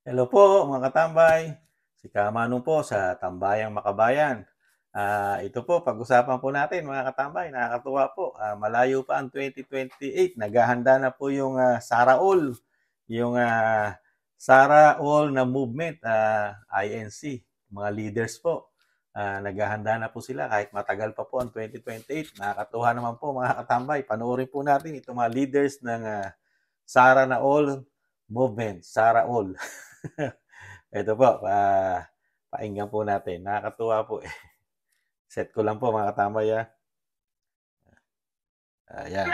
Hello po mga katambay, si Kamano po sa Tambayang Makabayan. Ito po, pag-usapan po natin mga katambay, nakakatuwa po. Malayo pa ang 2028, naghahanda na po yung Sara All, yung Sara All na movement, INC, mga leaders po. Naghahanda na po sila kahit matagal pa po ang 2028. Nakakatuwa naman po mga katambay, panoorin po natin itong mga leaders ng Sara na All movement, Sara All. Ito po, pakinggan po natin. Nakakatuwa po eh. Set ko lang po mga katambay. Ayan.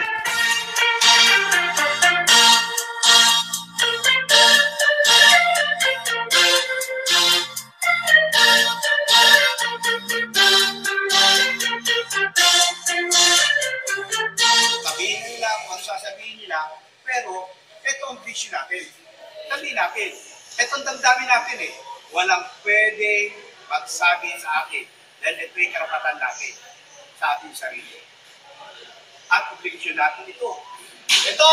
Sabihin nila kung ano sasabihin nila, pero ito ang vision natin. Sabihin natin, ito ang damdamin natin eh. Walang pwedeng magsabi sa akin dahil ito yung karapatan natin sa ating sarili. At obligasyon natin ito. Ito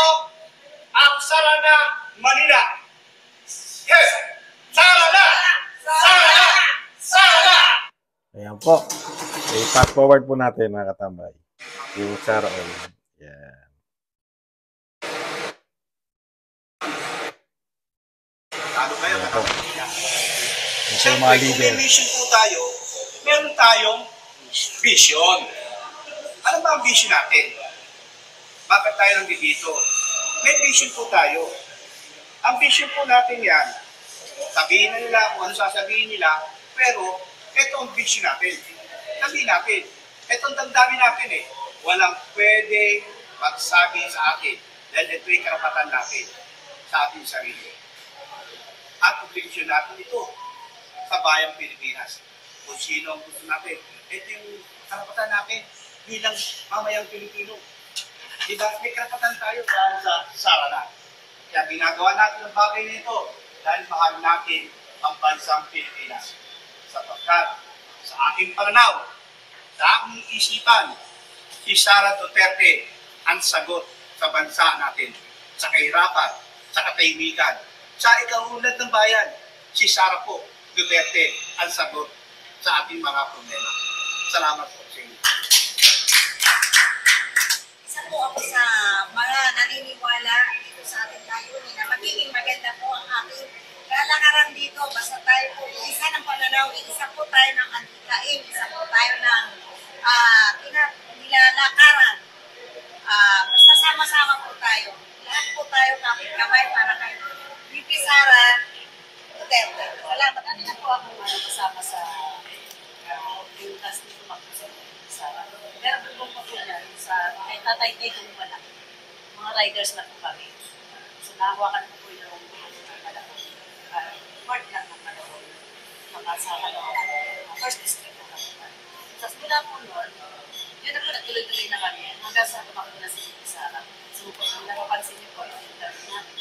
ang Sara na Manila. Yes! Sara na! Sara na! Sara na! Ayan po. I-fast forward po natin mga katambay. Yung Sara All. Ayan. Ano kayo? Ito yung mga Kung may leader. mission po tayo, meron tayong vision. Ano ba ang vision natin? Bakit tayo nandito? May vision po tayo. Ang vision po natin yan, sabihin na nila kung ano sasabihin nila, pero ito ang vision natin. Sabihin natin, ito ang damdamin natin eh. Walang pwedeng magsabi sa akin dahil ito yung karapatan natin sa ating sarili. At obligasyon natin ito sa bayang Pilipinas. Kung sino ang gusto natin. Ito yung karapatan natin bilang mamayang Pilipino. Diba? May karapatan tayo dahil sa Sara na. Kaya ginagawa natin ang bagay nito dahil mahal natin ang bansang Pilipinas. Sapagkat sa aking pananaw, sa aking isipan, si Sara Duterte ang sagot sa bansa natin, sa kahirapan, sa katahimikan, sa ikaunlad ng bayan. Si Sara po Duterte ang sagot sa ating mga problema. Salamat po sa inyo. Isa po ako sa mga naniniwala dito sa ating layunin na magiging maganda po ang ating kalakaran dito. Basta tayo po isa ng pananaw, isa po tayo ng antikain, isa po tayo ng nilalakaran. Basta sama-sama po tayo. Lahat po tayo kapit-kamay para kay VP Sara Duterte. Salamat. Ano na po ako kasama sa yung task nito magpasa Sara. Meron po po po yan sa kay Tatay Tito mo pala. Mga riders na po kami. So nahawakan po po yung part lang ng panahon. Makasama ng first district na kami. So mula po noon, yun na po nagtuloy-tuloy na kami. Hanggang sa tumakbo na si Sara. So kung napapansin niyo po, yung interview namin.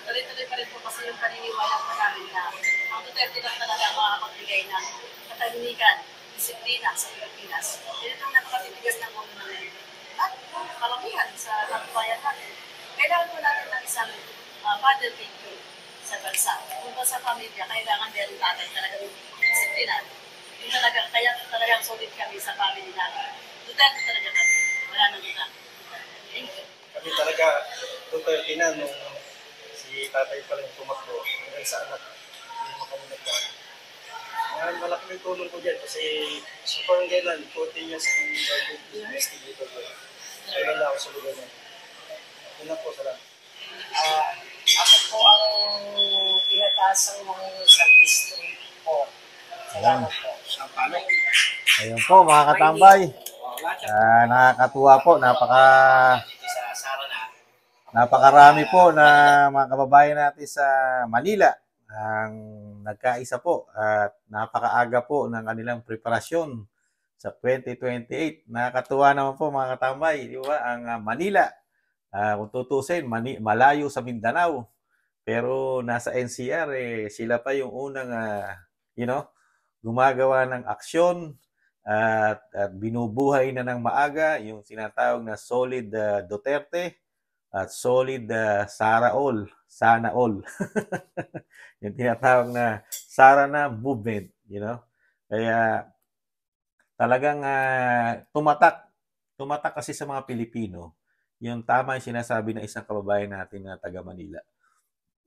Tuloy-tuloy pa rin po kasi yung paniniwala po namin na ang Duterte lang talaga makakapagbigay ng katahimikan, disiplina sa Pilipinas. Yan itong napakatitigas ng mundo ng kalamihan sa kabayan natin. Kailangan po natin ng isang model figure sa bansa. Kung sa pamilya, kailangan meron natin talaga yung disiplina. Yung talaga, kaya talagang solid kami sa family natin. Duterte talaga natin. Wala nang iba. Thank you. Kami talaga, Duterte na nung si tatay pa lang tumakbo hanggang sa anak. Hindi mo kami nagbago. Malaki yung tulong ko dyan kasi sa Paranggelan, 14 years ang government investigator ko. Kailan lang ako sa lugar niya. Yun lang po, salamat. Ako po ang pinatasang ng sa district po. Salamat po. Sa palo. Ayan po mga katambay. Nakakatuwa po. Napakarami po na mga kababayan natin sa Manila ang nagkaisa po at napakaaga po ng kanilang preparasyon sa 2028. Nakakatuwa naman po mga katambay, di ba? Ang Manila, kung tutusin, malayo sa Mindanao. Pero nasa NCR, sila pa yung unang, gumagawa ng aksyon at binubuhay na ng maaga yung sinatawag na Solid Duterte. at solid Sara all, sana all. Yung tinatawag na Sara na movement, you know. Kaya talagang tumatak kasi sa mga Pilipino yung tama yung sinasabi ng isang kababayan natin na taga Manila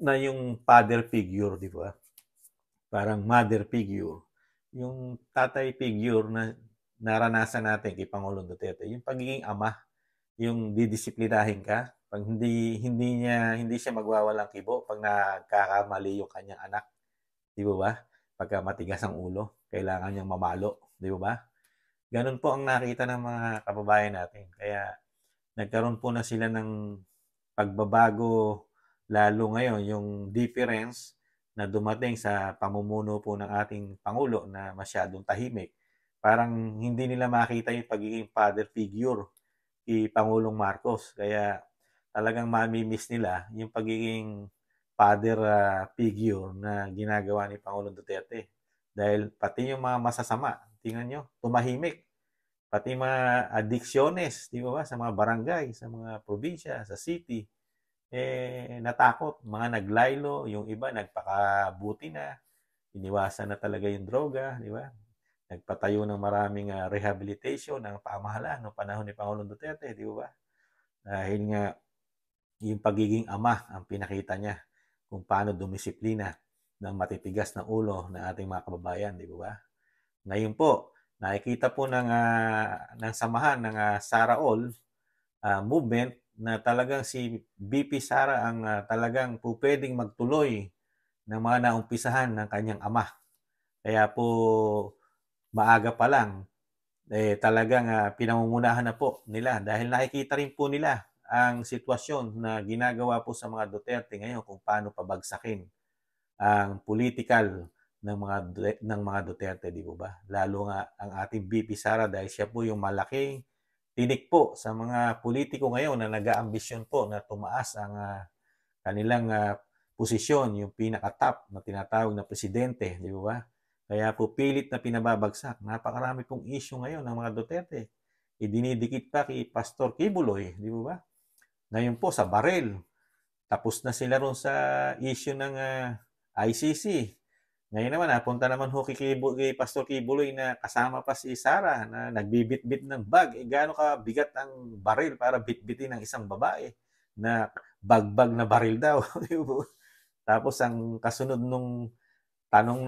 na yung father figure, di ba? Parang mother figure. Yung tatay figure na naranasan natin kay Pangulong Duterte, yung pagiging ama, yung didisiplinahin ka, pag hindi siya magwawalang kibo pag nagkakamali yung kanyang anak, di ba? Pagka matigas ang ulo, kailangan niyang mamalo, di ba? Ganun po ang nakita ng mga kababayan natin. Kaya nagkaroon po na sila ng pagbabago lalo ngayon, yung difference na dumating sa pamumuno po ng ating Pangulo na masyadong tahimik. Parang hindi nila makita yung pagiging father figure kay Pangulong Marcos. Kaya talagang mamimiss nila yung pagiging father figure na ginagawa ni Pangulong Duterte. Dahil pati yung mga masasama, tingnan nyo, tumahimik. Pati mga adiksyones, di ba, sa mga barangay, sa mga probinsya, sa city, natakot. Mga naglaylo, yung iba nagpakabuti na, iniwasan na talaga yung droga, di ba? Nagpatayo ng maraming rehabilitation ng pamahalaan noong panahon ni Pangulong Duterte, di ba? Dahil nga yung pagiging ama ang pinakita niya kung paano dumisiplina ng matitigas na ulo ng ating mga kababayan, di ba? Ngayon po, nakikita po ng samahan ng Sara All movement na talagang si BP Sara ang talagang po pwedeng magtuloy ng mga naumpisahan ng kanyang ama. Kaya po maaga pa lang, talagang pinangungunahan na po nila dahil nakikita rin po nila ang sitwasyon na ginagawa po sa mga Duterte ngayon kung paano pabagsakin ang political ng mga Duterte, di ba? Lalo nga ang ating BP Sara dahil siya po yung malaking tinik po sa mga politiko ngayon na nag-aambisyon po na tumaas ang kanilang posisyon, yung pinaka-top na tinatawag na presidente, di ba? Kaya po pilit na pinababagsak. Napakarami pong issue ngayon ng mga Duterte. Idinidikit pa kay Pastor Kibuloy, di ba? Ngayon po sa barel. Tapos na sila ron sa issue ng ICC. Ngayon naman, napunta naman ho kay Pastor Kibuloy na kasama pa si Sara na nagbibit-bit ng bag. Gaano ka bigat ang baril para bitbitin ng isang babae na bagbag na baril daw. Tapos ang kasunod nung tanong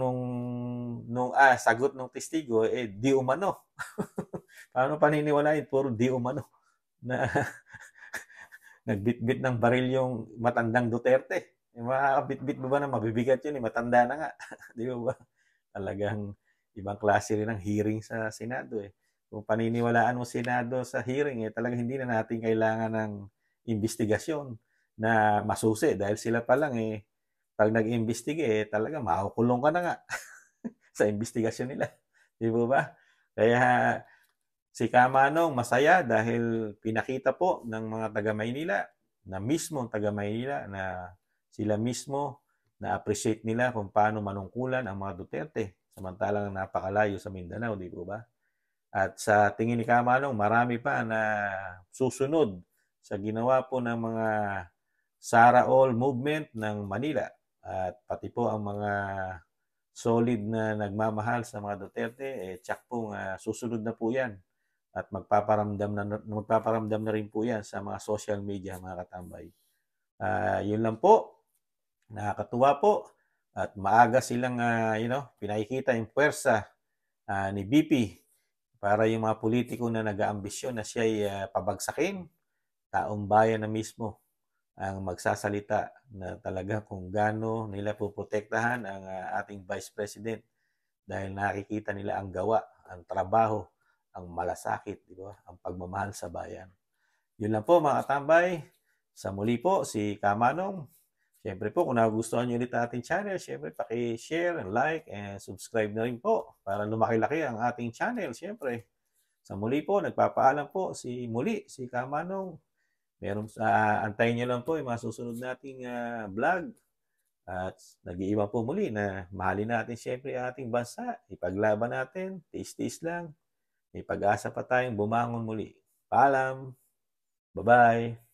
sagot ng testigo, di umano. Paano paniniwalain? Puro di umano na nagbitbit ng baril yung matandang Duterte. Makakabitbit mo ba na mabibigat yun? Matanda na nga. Di ba? Talagang ibang klase rin ng hearing sa Senado. Kung paniniwalaan mo Senado sa hearing, talagang hindi na natin kailangan ng investigasyon na masusi. Dahil sila pa lang, pag nag-imbestige, talaga makukulong ka na nga sa investigasyon nila. Di ba? Kaya si Kamanong masaya dahil pinakita po ng mga taga-Maynila na mismo taga Maynila na sila mismo na-appreciate nila kung paano manungkulan ang mga Duterte samantalang napakalayo sa Mindanao, di ba? At sa tingin ni Kamanong, marami pa na susunod sa ginawa po ng mga Sara All movement ng Manila at pati po ang mga solid na nagmamahal sa mga Duterte, tsak pong susunod na po yan. At magpaparamdam na rin po yan sa mga social media, mga katambay. Yun lang po. Nakakatuwa po. At maaga silang, pinakikita yung puwersa ni BP para yung mga politiko na nag-aambisyon na siya ay pabagsakin, taong bayan na mismo ang magsasalita na talaga kung gaano nila poprotektahan ang ating Vice President dahil nakikita nila ang gawa, ang trabaho, ang malasakit, di ba? Ang pagmamahal sa bayan. Yun lang po mga katambay. Sa muli po, si Kamanong. Siyempre po, kung nagustuhan nyo ulit ating channel, siyempre paki-share, like, and subscribe na rin po para lumaki-laki ang ating channel, siyempre. Sa muli po, nagpapaalam po si Kamanong. Antayin nyo lang po yung mga susunod nating vlog. At nag-iiwan po muli na mahalin natin siyempre ang ating bansa. Ipaglaban natin, tiis-tiis lang. May pag-asa pa tayong bumangon muli. Paalam. Bye-bye.